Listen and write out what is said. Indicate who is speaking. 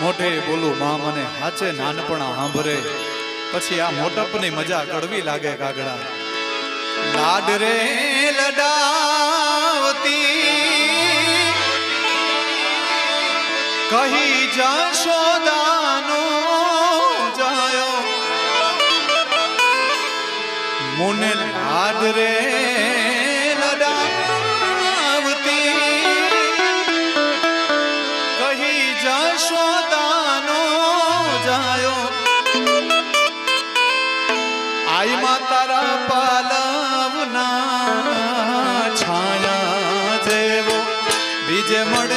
Speaker 1: મોઢે બોલું માં મને હાચે નાનપણા સાંભરે, પછી આ મોટપની મજા કડવી લાગે કાગડા. લાડ રે લડાવતી કહી જશોદાનો જાયો, મુને લાડ રે લડાવતી કહી જશોદાનો જાયો. આઈ માં તારા પાલવના છાયા જેવો બીજે મળે